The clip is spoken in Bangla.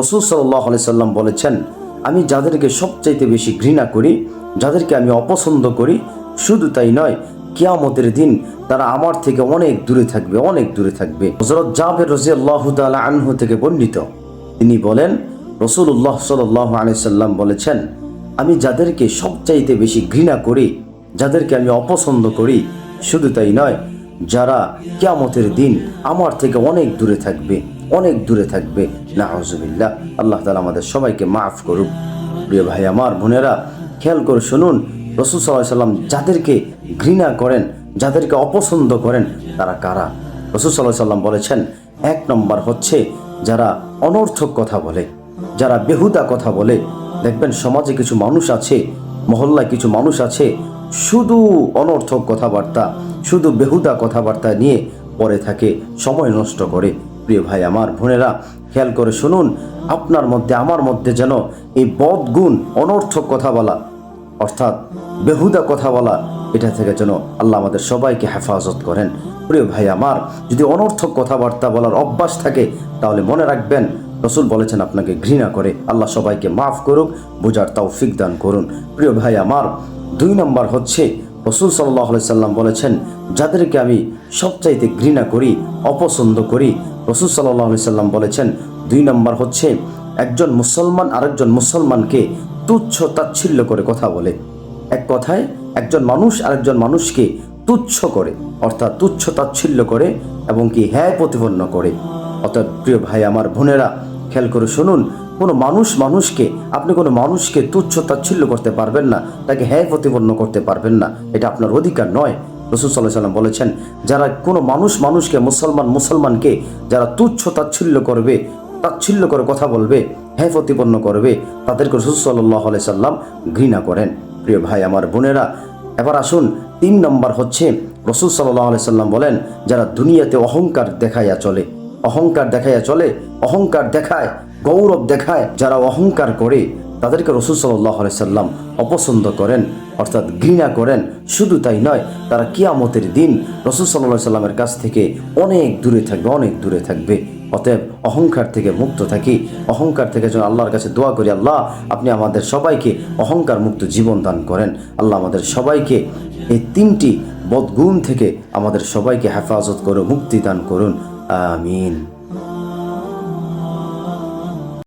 রাসূল সাল্লাল্লাহু আলাইহি সাল্লাম বলেছেন, আমি যাদেরকে সবচাইতে বেশি ঘৃণা করি, যাদেরকে আমি অপছন্দ করি, শুধু তাই নয়, কিয়ামতের দিন তারা আমার থেকে অনেক দূরে থাকবে, অনেক দূরে থাকবে। হযরত জাবের রাদিয়াল্লাহু তাআলা আনহু থেকে বর্ণিত, তিনি বলেন, রাসূলুল্লাহ সাল্লাল্লাহু আলাইহি সাল্লাম বলেছেন, আমি যাদেরকে সবচাইতে বেশি ঘৃণা করি, যাদেরকে আমি অপছন্দ করি, শুধু তাই নয়, যারা কিয়ামতের দিন আমার থেকে অনেক দূরে থাকবে, অনেক দূরে থাকবে। নাউজুবিল্লাহ। আল্লাহ তাআলা আমাদের সবাইকে মাফ করুক। প্রিয় ভাই আমার, বোনেরা, খেয়াল করে শুনুন, রাসূল সাল্লাল্লাহু আলাইহি সাল্লাম যাদেরকে ঘৃণা করেন, যাদেরকে অপছন্দ করেন, তারা কারা? রাসূল সাল্লাল্লাহু আলাইহি সাল্লাম বলেছেন, এক নম্বর হচ্ছে যারা অনর্থক কথা বলে, যারা বেহুদা কথা বলে। দেখবেন সমাজে কিছু মানুষ আছে, মহল্লায় কিছু মানুষ আছে, শুধু অনর্থক কথাবার্তা, শুধু বেহুদা কথাবার্তা নিয়ে পড়ে থাকে, সময় নষ্ট করে। প্রিয় ভাই আমার, বোনেরা, খেয়াল করে শুনুন, আপনার মধ্যে আমার মধ্যে যেন এই বদগুণ, অনর্থক কথা বলা, অর্থাৎ বেহুদা কথা বলা, এটা থেকে যেন আল্লাহ আমাদের সবাইকে হেফাজত করেন। প্রিয় ভাই আমার, যদি অনর্থক কথাবার্তা বলার অভ্যাস থাকে, তাহলে মনে রাখবেন রাসূল বলেছেন আপনাকে ঘৃণা করে। আল্লাহ সবাইকে মাফ করুক, বোঝার তৌফিক দান করুন। প্রিয় ভাই আমার, দুই নম্বর হচ্ছে রাসূল সাল্লাল্লাহু আলাইহি সাল্লাম বলেছেন, যাদেরকে আমি সবচাইতে ঘৃণা করি, অপছন্দ করি, রাসূল সাল্লাল্লাহু আলাইহি সাল্লাম বলেছেন, দুই নম্বর হচ্ছে একজন মুসলমান আরেকজন মুসলমানকে তুচ্ছ তাচ্ছিল্য করে কথা বলে। এক কথায় একজন মানুষ আরেকজন মানুষকে তুচ্ছ করে, অর্থাৎ তুচ্ছ তাচ্ছিল্য করে এবং কি হ্যায় প্রতিপন্ন করে। অর্থাৎ প্রিয় ভাই আমার, বোনেরা, খেয়াল করে শুনুন, কোনো মানুষকে, আপনি কোনো মানুষকে তুচ্ছ তাচ্ছিল্য করতে পারবেন না, তাকে হ্যায় প্রতিপন্ন করতে পারবেন না, এটা আপনার অধিকার নয়। রাসূল সাল্লাল্লাহু আলাইহি সাল্লাম বলেছেন, যারা কোনো মানুষকে, মুসলমানকে যারা তুচ্ছ তাচ্ছিল্য করবে, তাচ্ছিল্য করে কথা বলবে, হ্যায় প্রতিপন্ন করবে, তাদেরকে রাসূল সাল্লাল্লাহু আলাইহি সাল্লাম ঘৃণা করেন। প্রিয় ভাই আমার, বোনেরা, এবার আসুন, তিন নম্বর হচ্ছে রাসূল সাল্লাল্লাহু আলাইহি সাল্লাম বলেন, যারা দুনিয়াতে অহংকার দেখাইয়া চলে, অহংকার দেখাইয়া চলে, অহংকার দেখায়, গৌরব দেখায়, যারা অহংকার করে, তাদেরকে রাসূল সাল্লাল্লাহু আলাইহি সাল্লাম অপছন্দ করেন, অর্থাৎ ঘৃণা করেন। শুধু তাই নয়, তারা কিয়ামতের দিন রাসূল সাল্লাল্লাহু আলাইহি সাল্লামের কাছ থেকে অনেক দূরে থাকবে, অনেক দূরে থাকবে। অতএব অহংকার থেকে মুক্ত থাকি, অহংকার থেকে যেন আল্লাহর কাছে দোয়া করি, আল্লাহ আপনি আমাদের সবাইকে অহংকার মুক্ত জীবন দান করেন। আল্লাহ আমাদের সবাইকে এই তিনটি বদগুণ থেকে আমাদের সবাইকে হেফাজত করুন, মুক্তি দান করুন। আমিন।